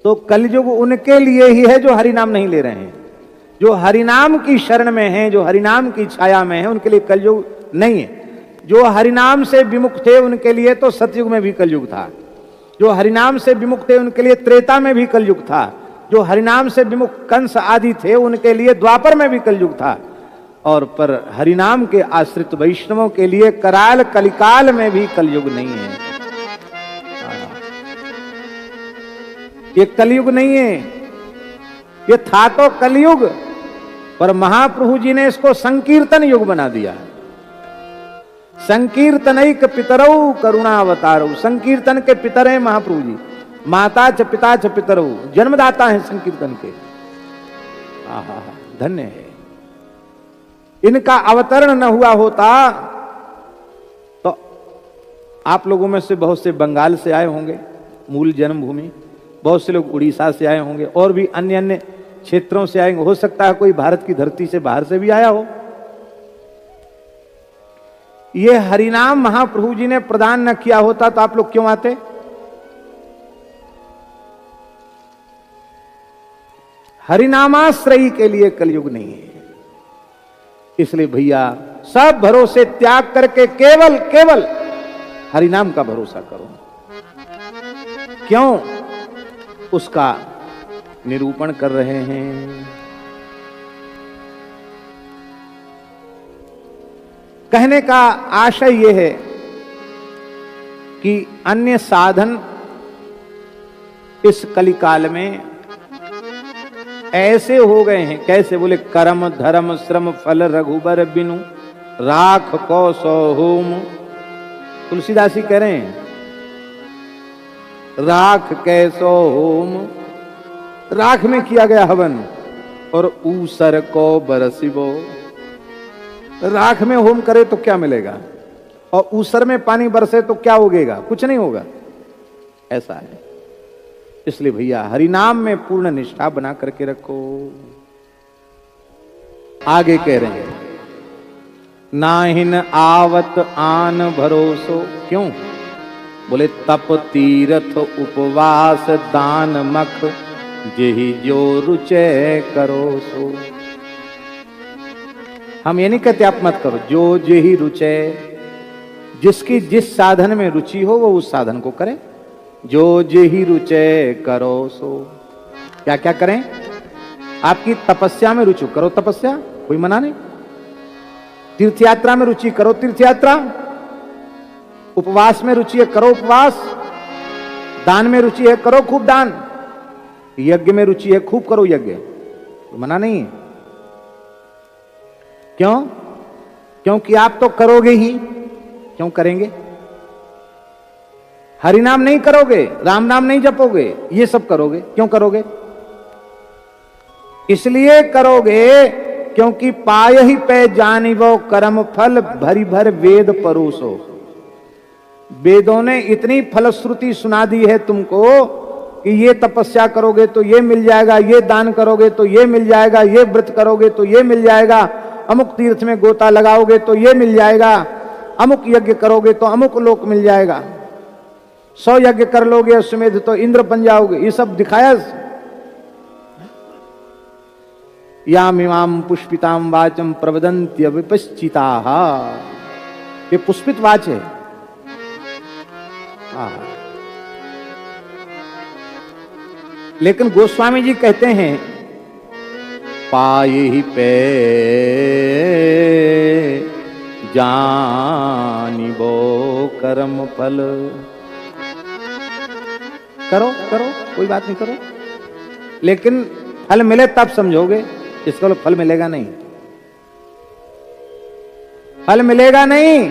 तो कलयुग उनके लिए ही है जो हरिनाम नहीं ले रहे हैं। जो हरिनाम की शरण में हैं, जो हरिनाम की छाया में हैं, उनके लिए कलयुग नहीं है। जो हरिनाम से विमुख थे उनके लिए तो सतयुग में भी कलयुग था। जो हरिनाम से विमुख थे उनके लिए त्रेता में भी कलयुग था। जो हरिनाम से विमुख कंस आदि थे उनके लिए द्वापर में भी कलयुग था। और पर हरिनाम के आश्रित वैष्णवों के लिए कराल कलिकाल में भी कलयुग नहीं है। ये कलयुग नहीं है, ये था तो कलयुग, पर महाप्रभु जी ने इसको संकीर्तन युग बना दिया। संकीर्तनैक पितरौ करुणावतारौ। संकीर्तन के पितर हैं महाप्रभु जी। माता च पिता च पितरौ, जन्मदाता है संकीर्तन के। आहा, धन्य है। इनका अवतरण न हुआ होता तो आप लोगों में से बहुत से बंगाल से आए होंगे, मूल जन्मभूमि। बहुत से लोग उड़ीसा से आए होंगे और भी अन्य अन्य क्षेत्रों से आएंगे। हो सकता है कोई भारत की धरती से बाहर से भी आया हो। ये हरिनाम महाप्रभु जी ने प्रदान न किया होता तो आप लोग क्यों आते? हरिनामाश्रयी के लिए कलयुग नहीं है। इसलिए भैया सब भरोसे त्याग करके केवल केवल हरिनाम का भरोसा करो। क्यों? उसका निरूपण कर रहे हैं। कहने का आशय यह है कि अन्य साधन इस कलिकाल में ऐसे हो गए हैं। कैसे? बोले कर्म धर्म श्रम फल रघुबर बिनु राख को सो होम। तुलसीदास जी कह रहे हैं राख कैसो होम। राख में किया गया हवन और ऊसर को बरसिबो। राख में होम करे तो क्या मिलेगा और ऊसर में पानी बरसे तो क्या उगेगा? कुछ नहीं होगा। ऐसा है। इसलिए भैया हरिनाम में पूर्ण निष्ठा बना करके रखो। आगे कह रहे हैं नाहिन आवत आन भरोसो। क्यों? बोले तप तीरथ उपवास दान मख जेहि जो रुचे करो सो। हम ये नहीं कहते आप मत करो, जो जेहि रुचे, जिसकी जिस साधन में रुचि हो वो उस साधन को करे। जो जेहि रुचे करो सो। क्या क्या करें? आपकी तपस्या में रुचि, करो तपस्या, कोई मना नहीं। तीर्थ यात्रा में रुचि, करो तीर्थ यात्रा। उपवास में रुचि है, करो उपवास। दान में रुचि है, करो खूब दान। यज्ञ में रुचि है, खूब करो यज्ञ, तो मना नहीं है। क्यों? क्योंकि आप तो करोगे ही। क्यों करेंगे? हरिनाम नहीं करोगे, राम नाम नहीं जपोगे, ये सब करोगे। क्यों करोगे? इसलिए करोगे क्योंकि पाय ही पे जानिबो कर्म फल भरी भर वेद परोसो। वेदों ने इतनी फलश्रुति सुना दी है तुमको कि ये तपस्या करोगे तो ये मिल जाएगा, ये दान करोगे तो ये मिल जाएगा, ये व्रत करोगे तो ये मिल जाएगा, अमुक तीर्थ में गोता लगाओगे तो ये मिल जाएगा, अमुक यज्ञ करोगे तो अमुक लोक मिल जाएगा, 100 यज्ञ कर लोगे अश्वमेध तो इंद्र बन जाओगे। ये सब दिखाया। याम इमाम पुष्पिताम वाचम प्रवदन्त्य विपश्चिताः। ये पुष्पित वाच है। लेकिन गोस्वामी जी कहते हैं पाये ही पे जानिबो कर्म फल। करो करो, कोई बात नहीं, करो, लेकिन फल मिले तब समझोगे। इसको फल मिलेगा नहीं, फल मिलेगा नहीं।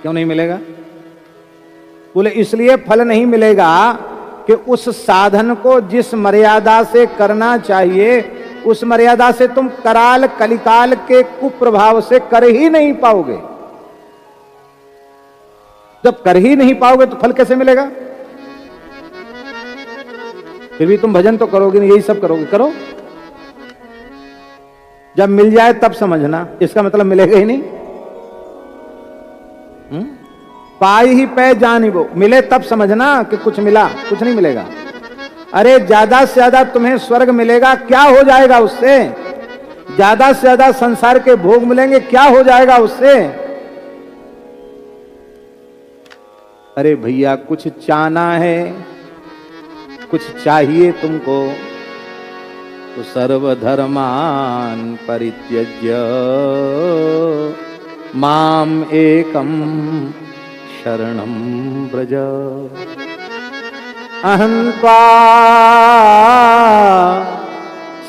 क्यों नहीं मिलेगा? बोले इसलिए फल नहीं मिलेगा कि उस साधन को जिस मर्यादा से करना चाहिए उस मर्यादा से तुम कराल कलिकाल के कुप्रभाव से कर ही नहीं पाओगे। जब कर ही नहीं पाओगे तो फल कैसे मिलेगा? फिर भी तुम भजन तो करोगे नहीं, यही सब करोगे, करो। जब मिल जाए तब समझना, इसका मतलब मिलेगा ही नहीं। पाई ही पे जानी वो, मिले तब समझना कि कुछ मिला, कुछ नहीं मिलेगा। अरे ज्यादा से ज्यादा तुम्हें स्वर्ग मिलेगा, क्या हो जाएगा उससे? ज्यादा से ज्यादा संसार के भोग मिलेंगे, क्या हो जाएगा उससे? अरे भैया कुछ चाहना है, कुछ चाहिए तुमको, तो सर्वधर्मान परित्यज्य माम एकम शरणं व्रज। अहं त्वा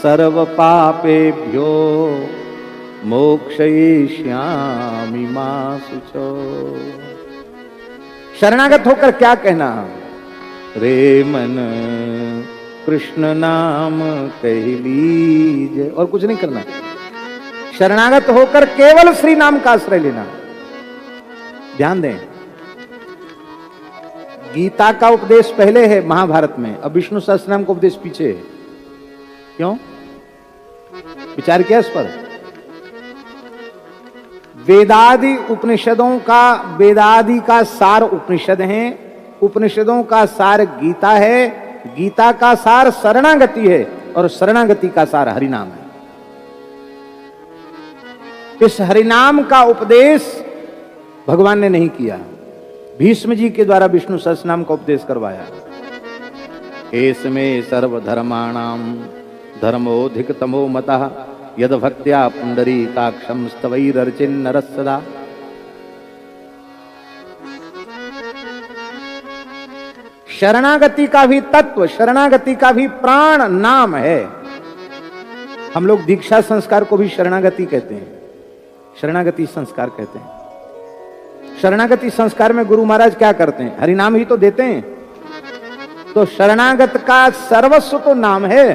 सर्व पापेभ्यो मोक्षयिष्यामि मा शुचो। शरणागत होकर क्या कहना? रे मन कृष्ण नाम कह लीजिए, और कुछ नहीं करना। शरणागत होकर केवल श्री नाम का आश्रय लेना। ध्यान दें, गीता का उपदेश पहले है महाभारत में, अब विष्णु सहस्त्रनाम का उपदेश पीछे है। क्यों? विचार किया इस पर? वेदादि उपनिषदों का, वेदादि का सार उपनिषद है, उपनिषदों का सार गीता है, गीता का सार शरणागति है, और शरणागति का सार हरिनाम है। इस हरिनाम का उपदेश भगवान ने नहीं किया, भीष्म जी के द्वारा विष्णु सहस्त्रनाम का उपदेश करवाया। एस्मे सर्वधर्माणाम धर्मोऽधिकतमो मतः यद भक्त्या पुंडरीकाक्षं स्तवैरर्चिन् नरः सदा। शरणागति का भी तत्व, शरणागति का भी प्राण नाम है। हम लोग दीक्षा संस्कार को भी शरणागति कहते हैं, शरणागति संस्कार कहते हैं। शरणागति संस्कार में गुरु महाराज क्या करते हैं? हरिनाम ही तो देते हैं। तो शरणागत का सर्वस्व तो नाम है।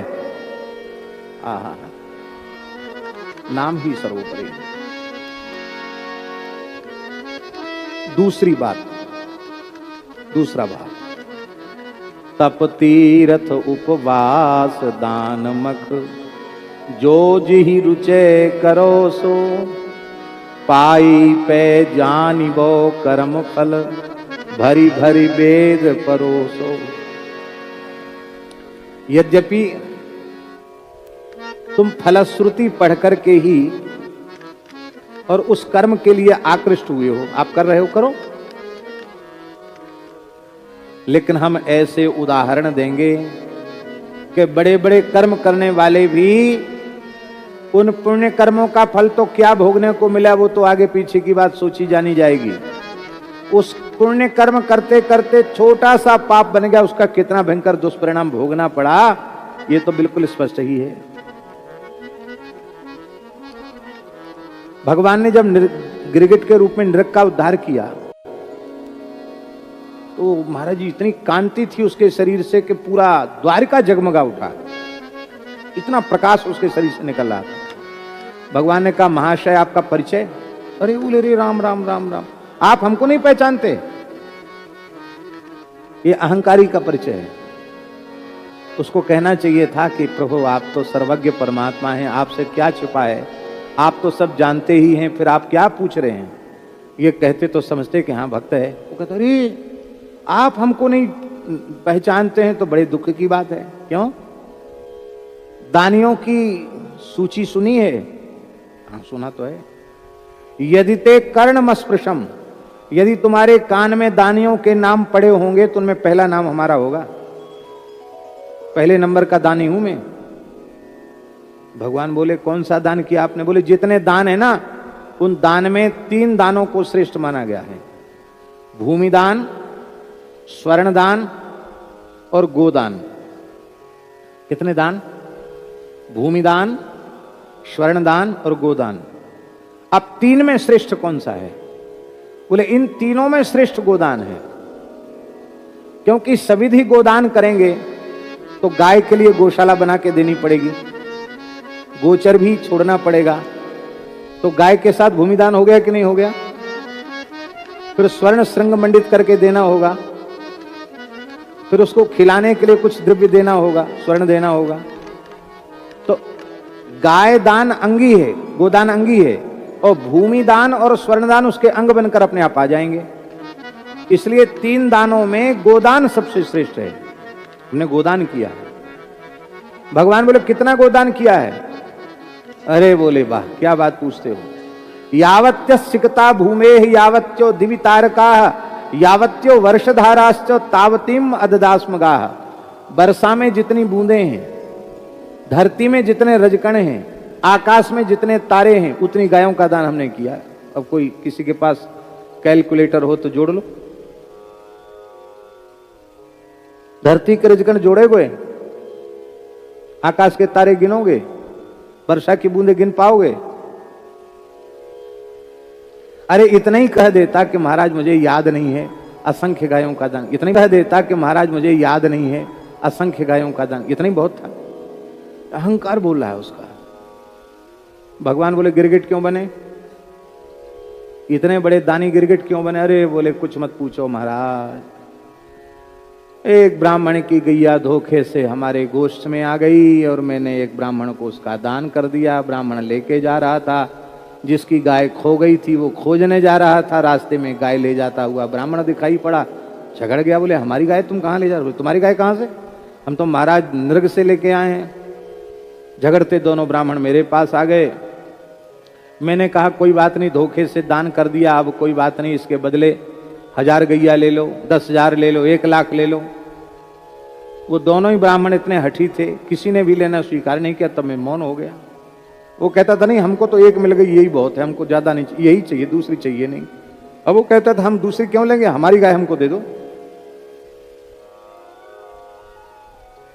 आहा, नाम ही सर्वोपरि। दूसरी बात, दूसरा भाव, तप तीरथ उपवास दान मख जो जिहि रुचे करो सो पाई पे जानिबो कर्म फल भरी भरी वेद परोसो। यद्यपि तुम फलश्रुति पढ़ करके ही और उस कर्म के लिए आकृष्ट हुए हो, आप कर रहे हो, करो, लेकिन हम ऐसे उदाहरण देंगे कि बड़े बड़े कर्म करने वाले भी उन पुण्य कर्मों का फल तो क्या भोगने को मिला, वो तो आगे पीछे की बात सोची जानी जाएगी। उस पुण्य कर्म करते करते छोटा सा पाप बन गया, उसका कितना भयंकर दुष्परिणाम भोगना पड़ा, ये तो बिल्कुल स्पष्ट ही है। भगवान ने जब गिरगिट के रूप में नृक का उद्धार किया तो महाराज जी इतनी कांति थी उसके शरीर से कि पूरा द्वारिका जगमगा उठा, इतना प्रकाश उसके शरीर से निकल रहा था। भगवान ने कहा, महाशय आपका परिचय? अरे बोले, रे राम राम राम राम, आप हमको नहीं पहचानते? ये अहंकारी का परिचय है। उसको कहना चाहिए था कि प्रभु आप तो सर्वज्ञ परमात्मा हैं, आपसे क्या छिपा है, आप तो सब जानते ही हैं, फिर आप क्या पूछ रहे हैं? ये कहते तो समझते कि हाँ भक्त है। वो कहते, अरे आप हमको नहीं पहचानते हैं तो बड़े दुख की बात है। क्यों? दानियों की सूची सुनी है? हाँ सुना तो है। यदि ते कर्णमस्पृशम, यदि तुम्हारे कान में दानियों के नाम पड़े होंगे तो उनमें पहला नाम हमारा होगा, पहले नंबर का दानी हूं मैं। भगवान बोले, कौन सा दान किया आपने? बोले, जितने दान है ना, उन दान में 3 दानों को श्रेष्ठ माना गया है, भूमि दान, स्वर्ण दान और गोदान। कितने दान? भूमि दान, स्वर्ण दान और गोदान। अब 3 में श्रेष्ठ कौन सा है? बोले, इन तीनों में श्रेष्ठ गोदान है, क्योंकि सविधि गोदान करेंगे तो गाय के लिए गौशाला बना के देनी पड़ेगी, गोचर भी छोड़ना पड़ेगा, तो गाय के साथ भूमिदान हो गया कि नहीं हो गया? फिर स्वर्ण श्रृंग मंडित करके देना होगा, फिर उसको खिलाने के लिए कुछ द्रव्य देना होगा, स्वर्ण देना होगा। तो गाय दान अंगी है, गोदान अंगी है, और भूमि दान और स्वर्ण दान उसके अंग बनकर अपने आप आ जाएंगे। इसलिए 3 दानों में गोदान सबसे श्रेष्ठ है। हमने गोदान किया। भगवान बोले कितना गोदान किया है? अरे बोले वाह, क्या बात पूछते हो। यावत्य सिकता भूमे यावत्यो दिवि तारका यावत्यो वर्षधाराश्च तावतीम अददास्मगा। वर्षा में जितनी बूंदें हैं, धरती में जितने रजकण हैं, आकाश में जितने तारे हैं, उतनी गायों का दान हमने किया। अब कोई किसी के पास कैलकुलेटर हो तो जोड़ लो। धरती के रजकण जोड़े हुए, आकाश के तारे गिनोगे, वर्षा की बूंदे गिन पाओगे? अरे इतना ही कह देता कि महाराज मुझे याद नहीं है, असंख्य गायों का दान। इतना ही कह देता कि महाराज मुझे याद नहीं है, असंख्य गायों का दान। इतना ही बहुत था। अहंकार बोल रहा है उसका। भगवान बोले गिरगिट क्यों बने? इतने बड़े दानी गिरगिट क्यों बने? अरे बोले कुछ मत पूछो महाराज, एक ब्राह्मण की गैया धोखे से हमारे गोष्ठ में आ गई और मैंने एक ब्राह्मण को उसका दान कर दिया। ब्राह्मण लेके जा रहा था, जिसकी गाय खो गई थी वो खोजने जा रहा था, रास्ते में गाय ले जाता हुआ ब्राह्मण दिखाई पड़ा, झगड़ गया। बोले हमारी गाय तुम कहाँ ले जा रहे हो? तुम्हारी गाय कहाँ से? हम तो महाराज नृग से लेके आए हैं। झगड़ते दोनों ब्राह्मण मेरे पास आ गए। मैंने कहा कोई बात नहीं, धोखे से दान कर दिया, अब कोई बात नहीं, इसके बदले 1000 गैया ले लो, 10,000 ले लो, 1 लाख ले लो। वो दोनों ही ब्राह्मण इतने हठी थे, किसी ने भी लेना स्वीकार नहीं किया। तब मैं मौन हो गया। वो कहता था नहीं, हमको तो 1 मिल गई यही बहुत है, हमको ज्यादा नहीं चाहिए, यही चाहिए, दूसरी चाहिए नहीं। अब वो कहता था हम दूसरी क्यों लेंगे, हमारी गाय हमको दे दो।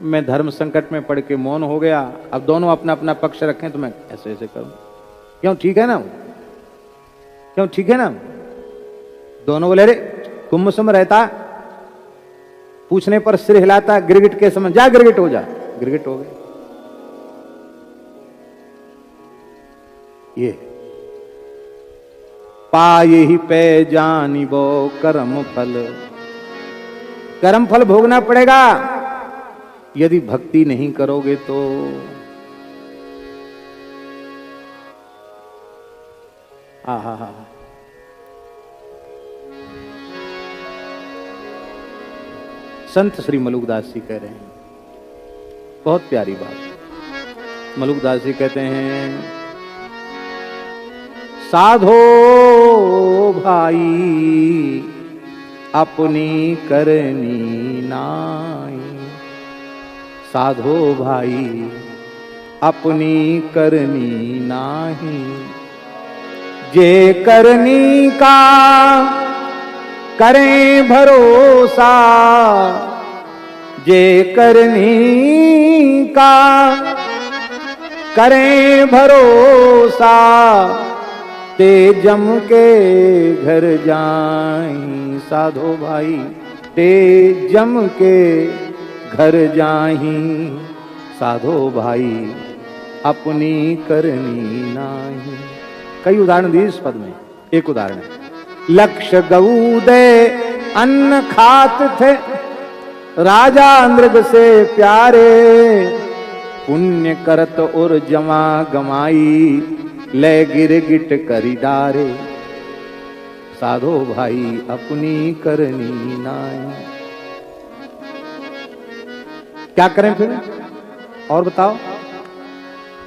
मैं धर्म संकट में पड़ के मौन हो गया। अब दोनों अपना अपना पक्ष रखें तो मैं ऐसे ऐसे करूं। क्यों ठीक है ना? क्यों ठीक है ना? दोनों बोले अरे कुम्भ रहता, पूछने पर सिर हिलाता, गिरगिट के समझ जा, गिरगिट हो जा। गिरगिट हो गए। ये पाए ही पे जानी वो कर्म फल। कर्म फल भोगना पड़ेगा यदि भक्ति नहीं करोगे तो। हा संत श्री मलुकदास जी कह रहे हैं, बहुत प्यारी बात। मलुकदास जी कहते हैं साधो भाई अपनी करनी नाई। साधो भाई अपनी करनी नाही। जे करनी का करें भरोसा। जे करनी का करें भरोसा। ते जम के घर जाई। साधो भाई ते जम के घर जाही। साधो भाई अपनी करनी नाही। कई उदाहरण दिए इस पद में, एक उदाहरण है लक्ष्य गऊ दे अन्न खात थे राजा मृग से प्यारे। पुण्य करत और जमा गमाई ले गिरगिट करी डारे। साधो भाई अपनी करनी नाई। क्या करें फिर और बताओ।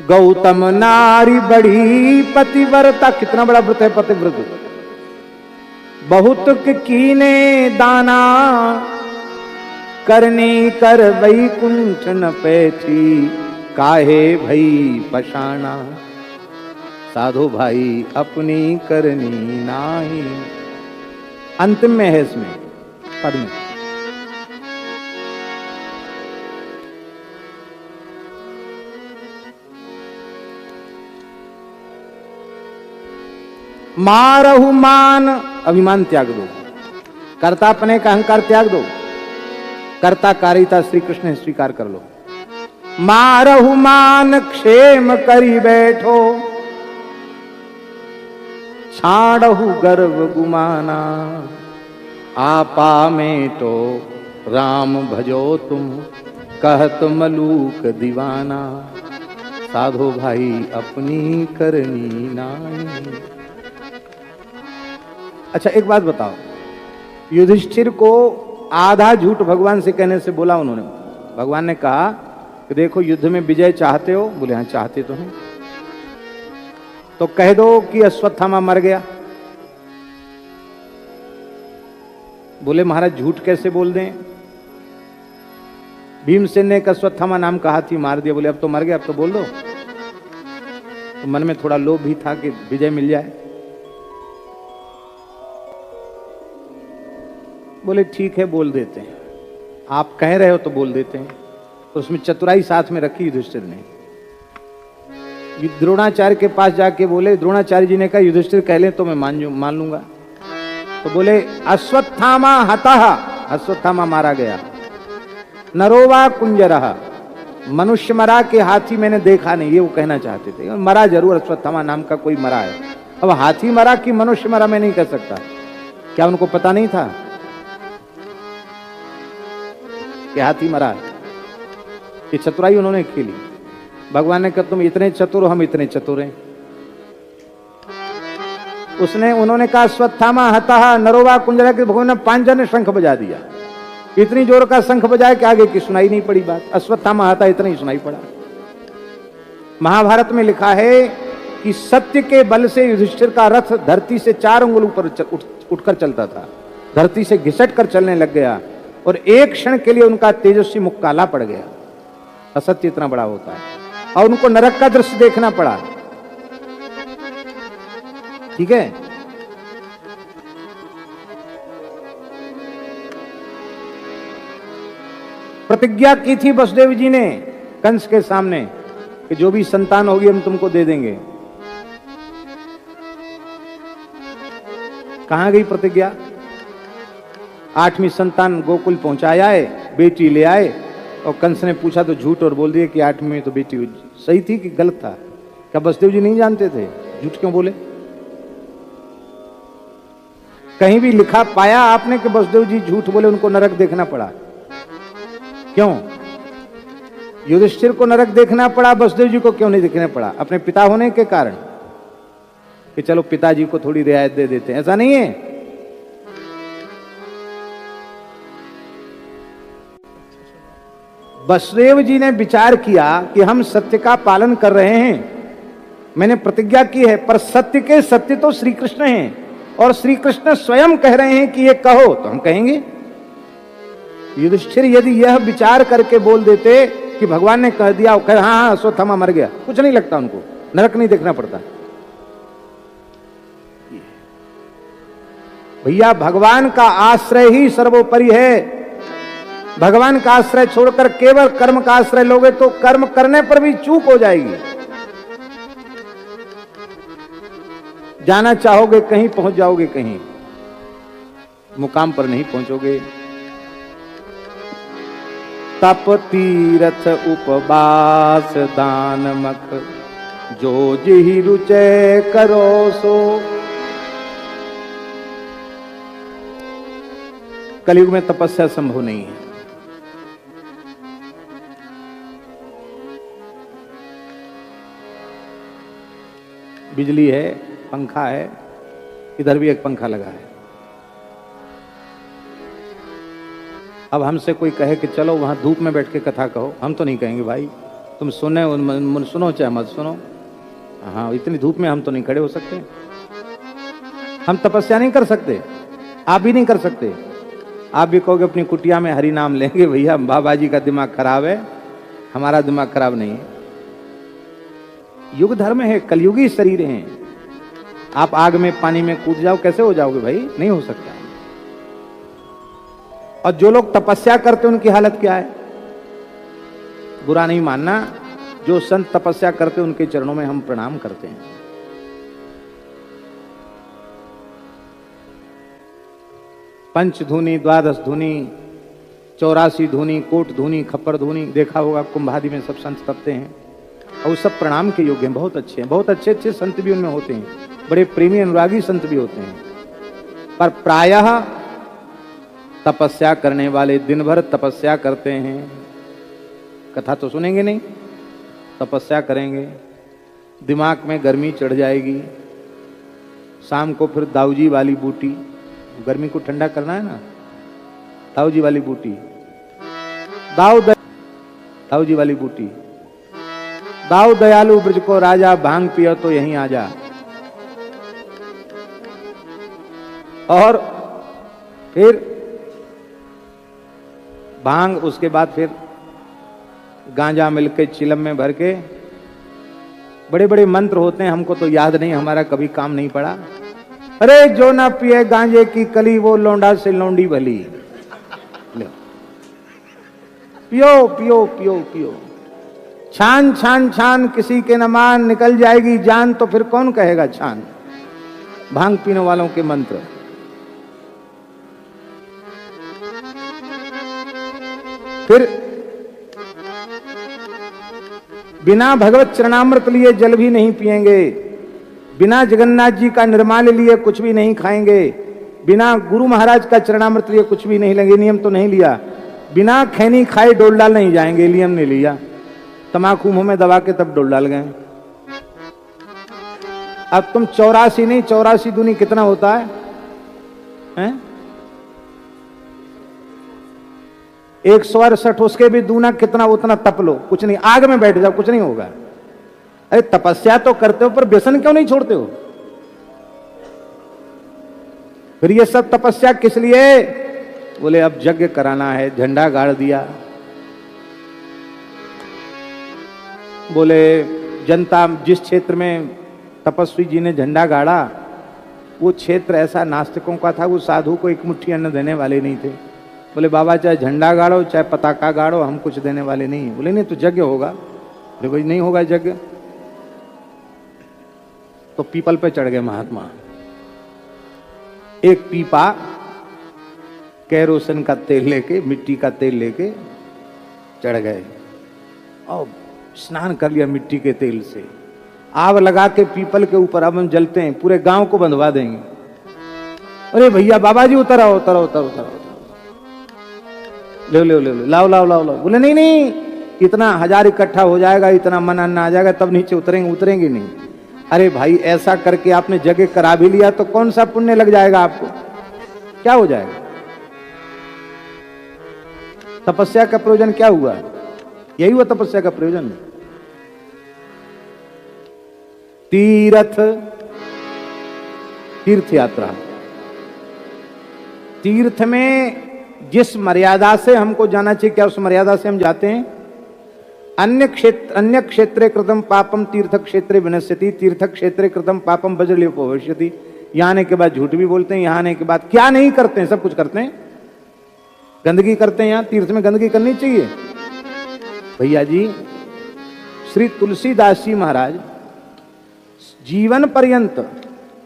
गौतम नारी बड़ी पतिव्रता। कितना बड़ा व्रत है पतिव्रत। बहुत कीने दाना करनी कर वैकुंठ न पैठी। काहे भई पशाना। साधो भाई अपनी करनी नाही। अंतिम में है इसमें पद में मारहु मान। अभिमान त्याग दो, कर्तापने का अहंकार त्याग दो, कर्ता कारिता श्री कृष्ण स्वीकार कर लो। मारहु मान क्षेम करी बैठो। छाड़हु गर्व गुमाना। आपा में तो राम भजो तुम कहत मलूक दीवाना। साधो भाई अपनी करनी नाई। अच्छा एक बात बताओ, युधिष्ठिर को आधा झूठ भगवान से कहने से बोला उन्होंने। भगवान ने कहा कि देखो युद्ध में विजय चाहते हो? बोले हाँ चाहते तो हैं। तो कह दो कि अश्वत्थामा मर गया। बोले महाराज झूठ कैसे बोल दें? भीमसेन ने एक अश्वत्थामा नाम का हाथी मार दिया। बोले अब तो मर गया, अब तो बोल दो। तो मन में थोड़ा लोभ भी था कि विजय मिल जाए। बोले ठीक है बोल देते हैं, आप कह रहे हो तो बोल देते हैं। तो उसमें चतुराई साथ में रखी युधिष्ठिर ने। द्रोणाचार्य के पास जाके बोले, द्रोणाचार्य जी ने कहा युधिष्ठिर कह ले तो मैं मान लूंगा। तो बोले अश्वत्थामा हतः, अश्वत्थामा मारा गया। नरोवा कुंजरः, मनुष्य मरा के हाथी मैंने देखा नहीं, ये वो कहना चाहते थे। मरा जरूर, अश्वत्थामा नाम का कोई मरा है। अब हाथी मरा कि मनुष्य मरा मैं नहीं कह सकता। क्या उनको पता नहीं था कि हाथी मरा है? ये चतुराई उन्होंने खेली। भगवान ने कहा तुम इतने चतुर हो, हम इतने चतुर हैं। उन्होंने कहा अश्वत्थामा हतः नरोवा कुंजरः के भगवान ने 5 जन ने शंख बजा दिया। इतनी जोर का शंख बजाया कि आगे की सुनाई नहीं पड़ी बात। अश्वत्थामा हतः इतना ही सुनाई पड़ा। महाभारत में लिखा है कि सत्य के बल से युधिष्ठिर का रथ धरती से 4 अंगुल ऊपर उठकर चलता था। धरती से घिसट कर चलने लग गया और एक क्षण के लिए उनका तेजस्वी मुख काला पड़ गया। असत्य इतना बड़ा होता है और उनको नरक का दृश्य देखना पड़ा। ठीक है, प्रतिज्ञा की थी वसुदेव जी ने कंस के सामने कि जो भी संतान होगी हम तुमको दे देंगे। कहां गई प्रतिज्ञा? 8वीं संतान गोकुल पहुंचाया है, बेटी ले आए और कंस ने पूछा तो झूठ और बोल दिया कि 8वीं में तो बेटी सही थी कि गलत था। क्या वसुदेव जी नहीं जानते थे? झूठ क्यों बोले? कहीं भी लिखा पाया आपने कि वसुदेव जी झूठ बोले उनको नरक देखना पड़ा? क्यों? युधिष्ठिर को नरक देखना पड़ा, वसुदेव जी को क्यों नहीं देखना पड़ा? अपने पिता होने के कारण कि चलो पिताजी को थोड़ी रियायत दे देते हैं, ऐसा नहीं है। वसुदेव जी ने विचार किया कि हम सत्य का पालन कर रहे हैं, मैंने प्रतिज्ञा की है, पर सत्य के सत्य तो श्री कृष्ण हैं और श्री कृष्ण स्वयं कह रहे हैं कि ये कहो तो हम कहेंगे। युधिष्ठिर यदि यह विचार करके बोल देते कि भगवान ने कह दिया, हाँ हाँ अश्वत्थामा मर गया, कुछ नहीं लगता, उनको नरक नहीं देखना पड़ता। भैया भगवान का आश्रय ही सर्वोपरि है। भगवान का आश्रय छोड़कर केवल कर्म का आश्रय लोगे तो कर्म करने पर भी चूक हो जाएगी। जाना चाहोगे कहीं, पहुंच जाओगे कहीं, मुकाम पर नहीं पहुंचोगे। तप तीरथ उपवास दान मख, जो जिहि रुचय करो सो। कलयुग में तपस्या संभव नहीं है। बिजली है, पंखा है, इधर भी एक पंखा लगा है। अब हमसे कोई कहे कि चलो वहां धूप में बैठ के कथा कहो, हम तो नहीं कहेंगे भाई, तुम सुनो चाहे मत सुनो। हाँ, इतनी धूप में हम तो नहीं खड़े हो सकते, हम तपस्या नहीं कर सकते, आप भी नहीं कर सकते। आप भी कहोगे अपनी कुटिया में हरि नाम लेंगे, भैया बाबा जी का दिमाग खराब है, हमारा दिमाग खराब नहीं है। युग धर्म है, कलयुगी शरीर हैं। आप आग में पानी में कूद जाओ, कैसे हो जाओगे भाई? नहीं हो सकता। और जो लोग तपस्या करते उनकी हालत क्या है? बुरा नहीं मानना, जो संत तपस्या करते उनके चरणों में हम प्रणाम करते हैं। पंच धुनी, द्वादश धुनी, 84 धुनी, कोट धुनी, खप्पर धुनी, देखा होगा कुंभादि में सब संत तपते हैं और सब प्रणाम के योग्य हैं, बहुत अच्छे हैं। बहुत अच्छे अच्छे संत भी उनमें होते हैं, बड़े प्रेमी अनुरागी संत भी होते हैं। पर प्रायः तपस्या करने वाले दिन भर तपस्या करते हैं, कथा तो सुनेंगे नहीं, तपस्या करेंगे, दिमाग में गर्मी चढ़ जाएगी, शाम को फिर दाऊजी वाली बूटी, गर्मी को ठंडा करना है ना, ताऊ जी वाली बूटी, ताऊ जी वाली बूटी, दाऊ दयालु ब्रज को राजा, भांग पियो तो यहीं आ जा। और फिर भांग, उसके बाद फिर गांजा मिलके चिलम में भर के, बड़े बड़े मंत्र होते हैं, हमको तो याद नहीं, हमारा कभी काम नहीं पड़ा। अरे जो ना पिए गांजे की कली, वो लौंडा से लौंडी भली। पियो पियो पियो पियो, छान छान छान, किसी के न मान, निकल जाएगी जान तो फिर कौन कहेगा छान। भांग पीने वालों के मंत्र। फिर बिना भगवत चरणामृत लिए जल भी नहीं पिएंगे, बिना जगन्नाथ जी का निर्माल लिए कुछ भी नहीं खाएंगे, बिना गुरु महाराज का चरणामृत लिए कुछ भी नहीं लेंगे। नियम तो नहीं लिया। बिना खैनी खाए डोल डाल नहीं जाएंगे, नियम नहीं लिया। तमाकू मुंह में दबा के तब डोल डाल गए। अब तुम 84 नहीं, 84 दूनी कितना होता है, हैं? 168, उसके भी दूना कितना, उतना तप लो, कुछ नहीं, आग में बैठ जाओ, कुछ नहीं होगा। अरे तपस्या तो करते हो, पर व्यसन क्यों नहीं छोड़ते हो? फिर ये सब तपस्या किस लिए? बोले अब यज्ञ कराना है, झंडा गाड़ दिया। बोले जनता, जिस क्षेत्र में तपस्वी जी ने झंडा गाड़ा, वो क्षेत्र ऐसा नास्तिकों का था, वो साधु को एक मुट्ठी अन्न देने वाले नहीं थे। बोले बाबा चाहे झंडा गाड़ो चाहे पताका गाड़ो, हम कुछ देने वाले नहीं हैं। बोले नहीं तो यज्ञ होगा। बोले भाई नहीं होगा यज्ञ। तो पीपल पे चढ़ गए महात्मा। एक पीपा केरोसिन का तेल लेके, मिट्टी का तेल लेके चढ़ गए और स्नान कर लिया मिट्टी के तेल से। आग लगा के पीपल के ऊपर अब हम जलते हैं, पूरे गांव को बंधवा देंगे। अरे भैया बाबा जी उतर आओ, उतर आओ, उतर उतर, ले ले ले लाओ लाओ लाओ लाओ। बोले नहीं नहीं, इतना 1000 इकट्ठा हो जाएगा, इतना मन अन्ना आ जाएगा, तब नीचे उतरेंगे। उतरेंगे नहीं। अरे भाई ऐसा करके आपने जगह करा भी लिया तो कौन सा पुण्य लग जाएगा आपको, क्या हो जाएगा? तपस्या का प्रयोजन क्या हुआ? यही हुआ तपस्या का प्रयोजन। तीर्थ, तीर्थ यात्रा। तीर्थ में जिस मर्यादा से हमको जाना चाहिए, क्या उस मर्यादा से हम जाते हैं? अन्य क्षेत्रे कृतम पापम तीर्थ क्षेत्रे विनश्यति, तीर्थ क्षेत्रे कृतम पापम वज्रलेपो भविष्यति। यहाँ आने के बाद झूठ भी बोलते हैं, यहाँ आने के बाद क्या नहीं करते हैं, सब कुछ करते हैं। गंदगी करते हैं, यहाँ तीर्थ में गंदगी करनी चाहिए। भैया जी, श्री तुलसीदास जी महाराज जीवन पर्यंत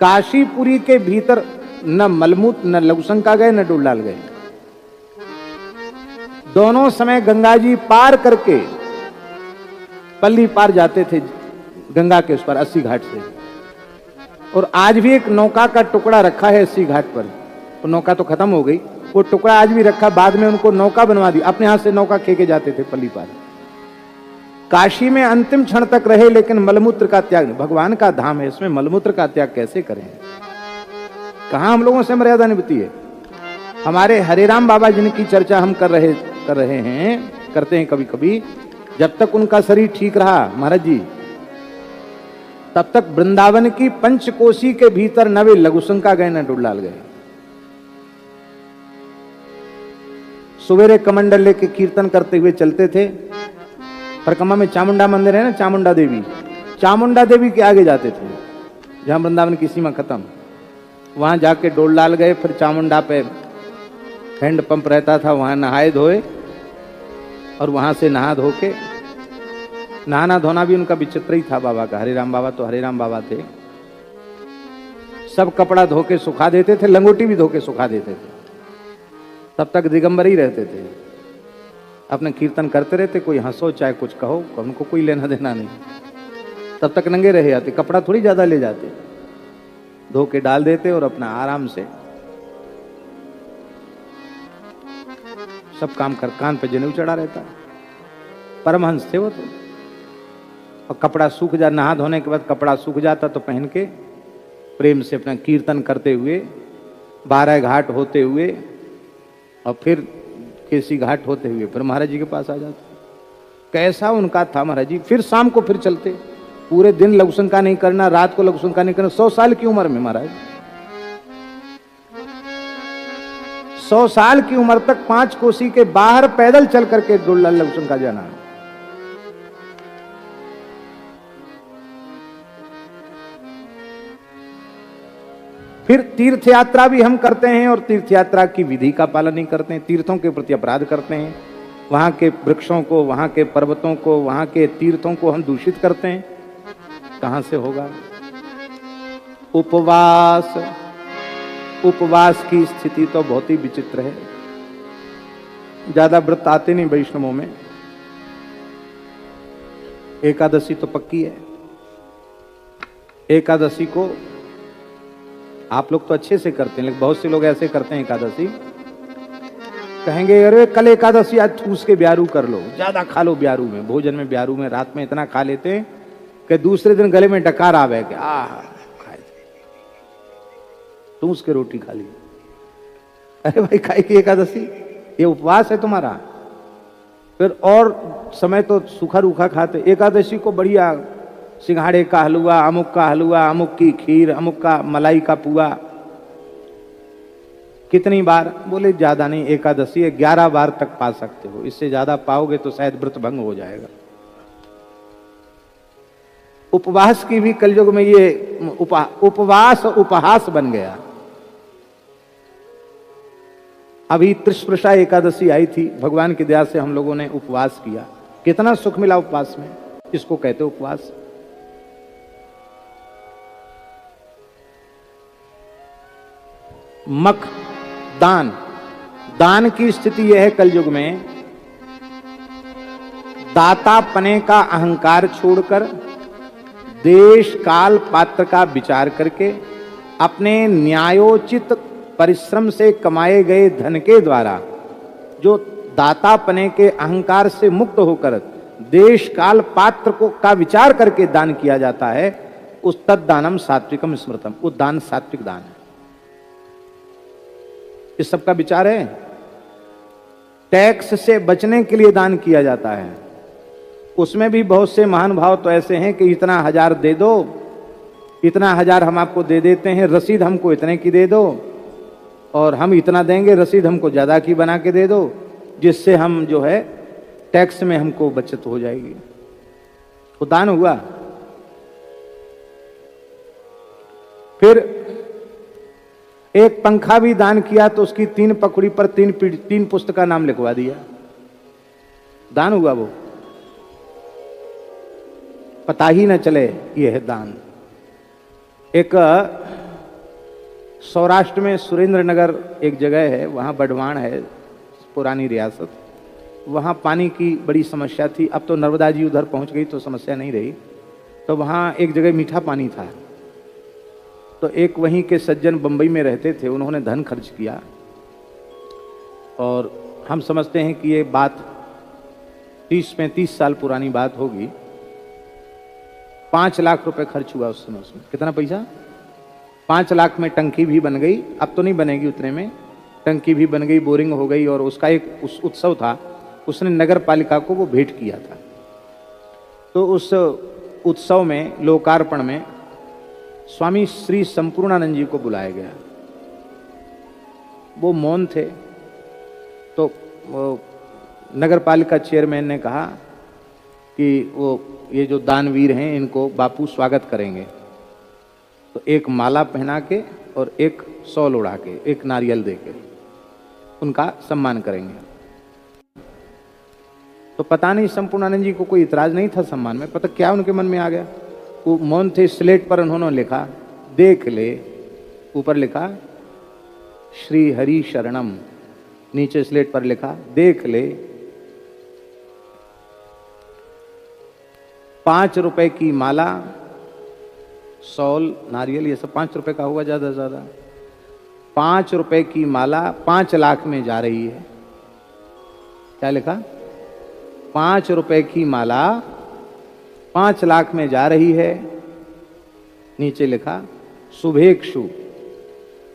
काशीपुरी के भीतर न मलमूत्र न लघुशंका गए न डोल डाल गए। दोनों समय गंगा जी पार करके पल्ली पार जाते थे, गंगा के उस पर 80 घाट से। और आज भी एक नौका का टुकड़ा रखा है 80 घाट पर। वो नौका तो खत्म हो गई, वो टुकड़ा आज भी रखा, बाद में उनको नौका बनवा दी, अपने हाथ से नौका खेके जाते थे पल्ली पार। काशी में अंतिम क्षण तक रहे, लेकिन मलमूत्र का त्याग, भगवान का धाम है, इसमें मलमूत्र का त्याग कैसे करें? कहां हम लोगों से मर्यादा निभती है? हमारे हरे राम बाबा जिनकी चर्चा हम कर रहे हैं, करते हैं कभी कभी, जब तक उनका शरीर ठीक रहा महाराज जी, तब तक वृंदावन की पंचकोशी के भीतर न वे लघुशंका गए न डुल्लाल गए। सुबेरे कमंडल लेके कीर्तन करते हुए चलते थे। परिक्रमा में चामुंडा मंदिर है ना, चामुंडा देवी, चामुंडा देवी के आगे जाते थे, जहां वृंदावन की सीमा खत्म, वहां जाके डोल डाल गए। फिर चामुंडा पे हैंड पंप रहता था, वहां नहाए धोए, और वहां से नहा धो के, नहाना धोना भी उनका विचित्र ही था बाबा का। हरे राम बाबा तो हरे राम बाबा थे, सब कपड़ा धो के सुखा देते थे, लंगोटी भी धो के सुखा देते थे। तब तक दिगंबर ही रहते थे, अपने कीर्तन करते रहते, कोई हंसो चाहे कुछ कहो, उनको कोई लेना देना नहीं। तब तक नंगे रह जाते, कपड़ा थोड़ी ज्यादा ले जाते, धो के डाल देते और अपना आराम से सब काम कर, कान पे जनेऊ चढ़ा रहता। परमहंस थे वो तो। और कपड़ा सूख जा, नहा धोने के बाद कपड़ा सूख जाता तो पहन के प्रेम से अपना कीर्तन करते हुए 12 घाट होते हुए और फिर केसी घाट होते हुए फिर महाराज जी के पास आ जाते। कैसा उनका था महाराज जी, फिर शाम को फिर चलते, पूरे दिन लघुशंका नहीं करना, रात को लघुशंका नहीं करना। 100 साल की उम्र में महाराज, 100 साल की उम्र तक 5 कोसी के बाहर पैदल चल करके लघुशंका जाना। फिर तीर्थ यात्रा भी हम करते हैं और तीर्थ यात्रा की विधि का पालन नहीं करते हैं, तीर्थों के प्रति अपराध करते हैं, वहां के वृक्षों को, वहां के पर्वतों को, वहां के तीर्थों को हम दूषित करते हैं। कहां से होगा? उपवास, उपवास की स्थिति तो बहुत ही विचित्र है। ज्यादा व्रत आते नहीं वैष्णवों में, एकादशी तो पक्की है। एकादशी को आप लोग तो अच्छे से करते हैं, लेकिन बहुत से लोग ऐसे करते हैं एकादशी, कहेंगे अरे कल एकादशी आज ठूस के ब्यारू कर लो, ज्यादा खा लो ब्यारू में, भोजन में ब्यारू में रात में इतना खा लेते हैं कि दूसरे दिन गले में डकार आवे कि खाए ठूस के रोटी खा ली। अरे भाई खाए की एकादशी, ये उपवास है तुम्हारा। फिर और समय तो सूखा रूखा खाते, एकादशी को बढ़िया सिंघाड़े का हलवा, अमुक का हलवा, अमुक की खीर, अमुक का मलाई का पुआ। कितनी बार? बोले ज्यादा नहीं, एकादशी है 11 बार तक पा सकते हो, इससे ज्यादा पाओगे तो शायद व्रत भंग हो जाएगा। उपवास की भी कलयुग में ये उपवास उपहास बन गया। अभी त्रिस्पर्शा एकादशी आई थी, भगवान की दया से हम लोगों ने उपवास किया, कितना सुख मिला उपवास में, इसको कहते उपवास। मख दान, दान की स्थिति यह है कलयुग में, दातापने का अहंकार छोड़कर देश काल पात्र का विचार करके अपने न्यायोचित परिश्रम से कमाए गए धन के द्वारा जो दातापने के अहंकार से मुक्त होकर देश काल पात्र को का विचार करके दान किया जाता है, उस तद्दानम सात्विकम स्मृतम, वो दान सात्विक दान है। इस सब का विचार है। टैक्स से बचने के लिए दान किया जाता है, उसमें भी बहुत से महान भाव तो ऐसे हैं कि इतना 1000 दे दो, इतना 1000 हम आपको दे देते हैं, रसीद हमको इतने की दे दो, और हम इतना देंगे, रसीद हमको ज्यादा की बना के दे दो, जिससे हम जो है टैक्स में हमको बचत हो जाएगी। तो दान हुआ। फिर एक पंखा भी दान किया तो उसकी 3 पकड़ी पर 3 पुस्तक का नाम लिखवा दिया, दान हुआ। वो पता ही न चले ये है दान। एक सौराष्ट्र में सुरेंद्र नगर एक जगह है, वहाँ बडवाण है, पुरानी रियासत, वहाँ पानी की बड़ी समस्या थी। अब तो नर्मदा जी उधर पहुँच गई तो समस्या नहीं रही। तो वहाँ एक जगह मीठा पानी था, तो एक वहीं के सज्जन बंबई में रहते थे, उन्होंने धन खर्च किया, और हम समझते हैं कि ये बात 30-35 साल पुरानी बात होगी। 5 लाख रुपए खर्च हुआ उस समय। उसमें कितना पैसा? 5 लाख में टंकी भी बन गई, अब तो नहीं बनेगी उतने में, टंकी भी बन गई, बोरिंग हो गई, और उसका एक उत्सव था, उसने नगर पालिका को वो भेंट किया था। तो उस उत्सव में, लोकार्पण में, स्वामी श्री संपूर्णानंद जी को बुलाया गया। वो मौन थे, तो नगर पालिका चेयरमैन ने कहा कि वो ये जो दानवीर हैं इनको बापू स्वागत करेंगे, तो एक माला पहना के और एक शॉल उड़ा के, एक नारियल दे के उनका सम्मान करेंगे। तो पता नहीं संपूर्णानंद जी को कोई इतराज नहीं था सम्मान में, पता क्या उनके मन में आ गया। वो मौन थे, स्लेट पर उन्होंने लिखा, देख ले, ऊपर लिखा श्री हरि शरणम, नीचे स्लेट पर लिखा देख ले। 5 रुपए की माला, शॉल, नारियल, ये सब 5 रुपए का हुआ ज्यादा से ज्यादा। 5 रुपए की माला 5 लाख में जा रही है। क्या लिखा? 5 रुपए की माला 5 लाख में जा रही है। नीचे लिखा शुभेक्षु,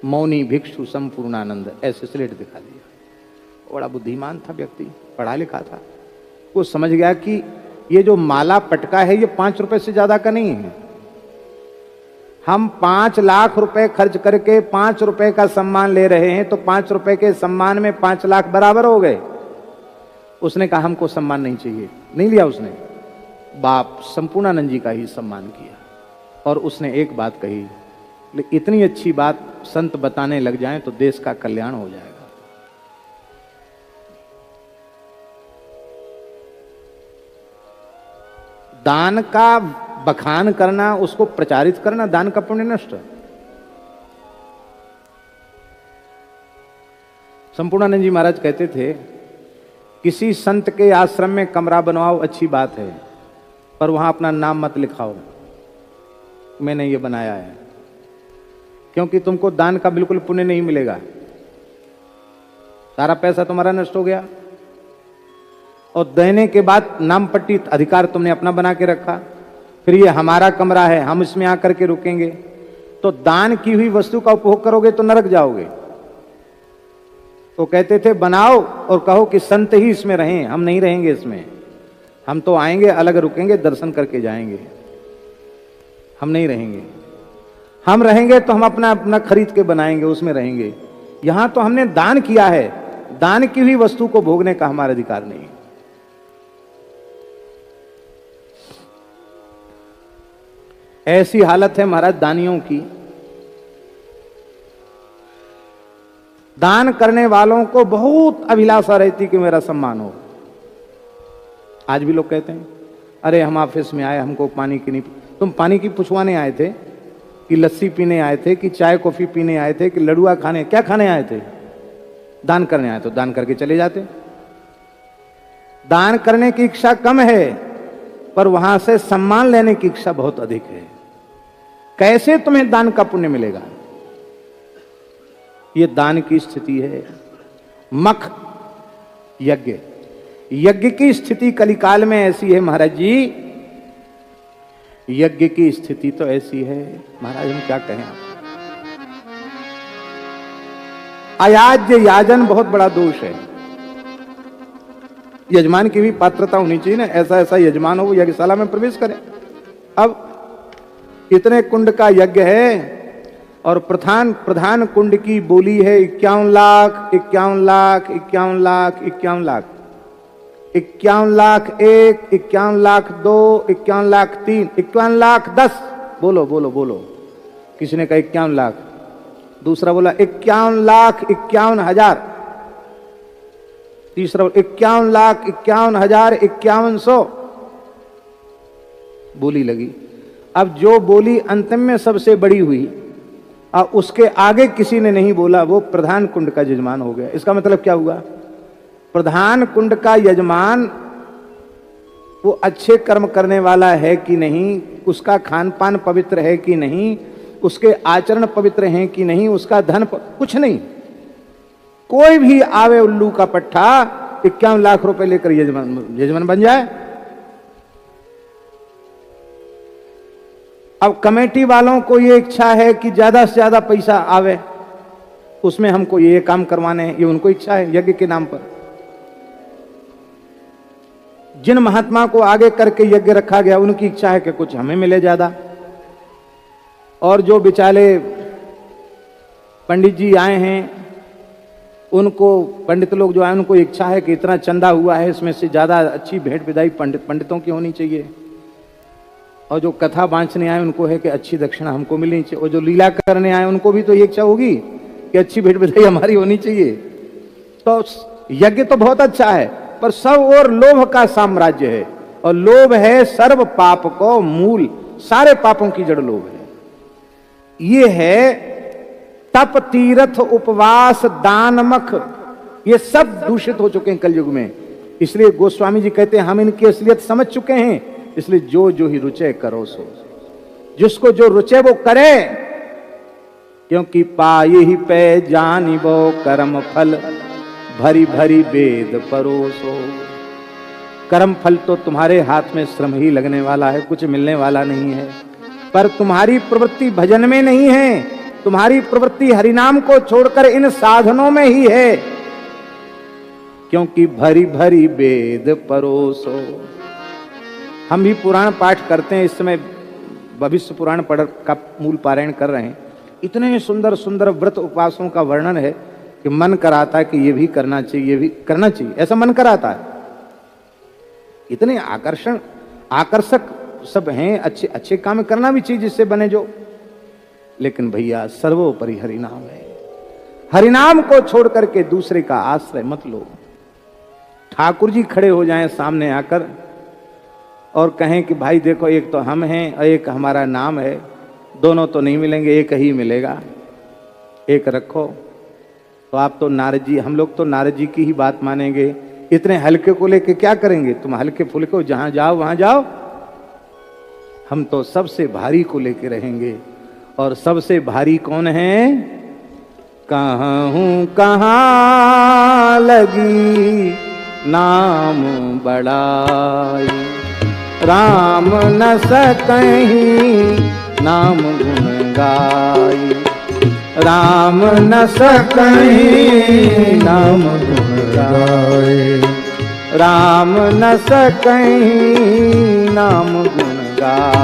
मौनी भिक्षु संपूर्णानंद, ऐसे स्लेट दिखा दिया। बड़ा बुद्धिमान था व्यक्ति, पढ़ा लिखा था। वो समझ गया कि ये जो माला पटका है ये 5 रुपए से ज्यादा का नहीं है। हम 5 लाख रुपए खर्च करके 5 रुपए का सम्मान ले रहे हैं, तो 5 रुपए के सम्मान में 5 लाख बराबर हो गए। उसने कहा हमको सम्मान नहीं चाहिए, नहीं लिया उसने। बाप संपूर्णानंद जी का ही सम्मान किया। और उसने एक बात कही, इतनी अच्छी बात संत बताने लग जाएं तो देश का कल्याण हो जाएगा। दान का बखान करना, उसको प्रचारित करना, दान का पुण्य नष्ट। संपूर्णानंद जी महाराज कहते थे, किसी संत के आश्रम में कमरा बनवाओ, अच्छी बात है, पर वहां अपना नाम मत लिखाओ, मैंने ये बनाया है, क्योंकि तुमको दान का बिल्कुल पुण्य नहीं मिलेगा। सारा पैसा तुम्हारा नष्ट हो गया, और देने के बाद नाम पट्टी अधिकार तुमने अपना बना के रखा, फिर ये हमारा कमरा है, हम इसमें आकर के रुकेंगे। तो दान की हुई वस्तु का उपभोग करोगे तो नरक जाओगे। तो कहते थे बनाओ और कहो कि संत ही इसमें रहें, हम नहीं रहेंगे इसमें, हम तो आएंगे अलग रुकेंगे, दर्शन करके जाएंगे, हम नहीं रहेंगे। हम रहेंगे तो हम अपना अपना खरीद के बनाएंगे, उसमें रहेंगे। यहां तो हमने दान किया है, दान की हुई वस्तु को भोगने का हमारा अधिकार नहीं। ऐसी हालत है महाराज दानियों की। दान करने वालों को बहुत अभिलाषा रहती कि मेरा सम्मान हो। आज भी लोग कहते हैं, अरे हम ऑफिस में आए, हमको पानी की नहीं, तुम पानी की पुछवाने आए थे कि लस्सी पीने आए थे कि चाय कॉफी पीने आए थे कि लड़ुआ खाने, क्या खाने आए थे? दान करने आए तो दान करके चले जाते। दान करने की इच्छा कम है, पर वहां से सम्मान लेने की इच्छा बहुत अधिक है। कैसे तुम्हें दान का पुण्य मिलेगा? ये दान की स्थिति है। मख यज्ञ, यज्ञ की स्थिति कलिकाल में ऐसी है महाराज जी, यज्ञ की स्थिति तो ऐसी है महाराज, हम क्या कहें आप। अयाज्य याजन बहुत बड़ा दोष है। यजमान की भी पात्रता होनी चाहिए ना, ऐसा ऐसा यजमान हो वो यज्ञशाला में प्रवेश करे। अब इतने कुंड का यज्ञ है और प्रधान कुंड की बोली है 51 लाख 51 लाख 51 लाख 51 लाख 51 लाख 1 51 लाख 2 51 लाख 3 51 लाख 10। बोलो बोलो बोलो। किसी ने कहा 51 लाख, दूसरा बोला 51 लाख 51 हजार, तीसरा 51 लाख 51 हजार 5100 बोली लगी। अब जो बोली अंतिम में सबसे बड़ी हुई और उसके आगे किसी ने नहीं बोला, वो प्रधान कुंड का यजमान हो गया। इसका मतलब क्या हुआ? प्रधान कुंड का यजमान वो अच्छे कर्म करने वाला है कि नहीं, उसका खान पान पवित्र है कि नहीं, उसके आचरण पवित्र हैं कि नहीं, उसका धन कुछ नहीं। कोई भी आवे उल्लू का पट्टा 51 लाख रुपए लेकर यजमान बन जाए। अब कमेटी वालों को ये इच्छा है कि ज्यादा से ज्यादा पैसा आवे, उसमें हमको ये काम करवाने हैं, ये उनको इच्छा है यज्ञ के नाम पर। जिन महात्मा को आगे करके यज्ञ रखा गया उनकी इच्छा है कि कुछ हमें मिले ज्यादा, और जो बेचारे पंडित जी आए हैं उनको, पंडित लोग जो आए उनको इच्छा है कि इतना चंदा हुआ है, इसमें से ज्यादा अच्छी भेंट विदाई पंडितों की होनी चाहिए। और जो कथा बांचने आए उनको है कि अच्छी दक्षिणा हमको मिलनी चाहिए, और जो लीला करने आए उनको भी तो ये इच्छा होगी कि अच्छी भेंट विदाई हमारी होनी चाहिए। तो यज्ञ तो बहुत अच्छा है, पर सब और लोभ का साम्राज्य है, और लोभ है सर्व पाप को मूल, सारे पापों की जड़ लोभ है। ये है तप तीर्थ उपवास दान मख, ये सब दूषित हो चुके हैं कलयुग में। इसलिए गोस्वामी जी कहते हैं हम इनकी असलियत समझ चुके हैं, इसलिए जो जो ही रुचे करो सो, जिसको जो रुचे वो करे, क्योंकि पाए ही पे जानिबो कर्म फल भरी भरी वेद परोसो। कर्म फल तो तुम्हारे हाथ में श्रम ही लगने वाला है, कुछ मिलने वाला नहीं है। पर तुम्हारी प्रवृत्ति भजन में नहीं है, तुम्हारी प्रवृत्ति हरिनाम को छोड़कर इन साधनों में ही है, क्योंकि भरी भरी वेद परोसो। हम भी पुराण पाठ करते हैं, इस समय भविष्य पुराण पढ़ का मूल पारायण कर रहे हैं। इतने सुंदर सुंदर व्रत उपवासों का वर्णन है कि मन कराता है कि ये भी करना चाहिए, ये भी करना चाहिए, ऐसा मन कराता है। इतने आकर्षक सब हैं, अच्छे अच्छे काम करना भी चाहिए जिससे बने जो। लेकिन भैया सर्वोपरि हरिनाम है। हरिनाम को छोड़ करके दूसरे का आश्रय मत लो। ठाकुर जी खड़े हो जाएं सामने आकर और कहें कि भाई देखो, एक तो हम हैं और एक हमारा नाम है, दोनों तो नहीं मिलेंगे, एक ही मिलेगा, एक रखो। तो आप तो नारद जी, हम लोग तो नारद जी की ही बात मानेंगे। इतने हल्के को लेके क्या करेंगे? तुम हल्के फुल्के हो, जहां जाओ वहां जाओ। हम तो सबसे भारी को लेके रहेंगे। और सबसे भारी कौन है? कहाँ हूं कहाँ लगी नाम बड़ाई, राम न सकहीं नाम गुण गाई, राम न सकहीं नाम गुण गाई, राम न सकहीं नाम गुण गाई।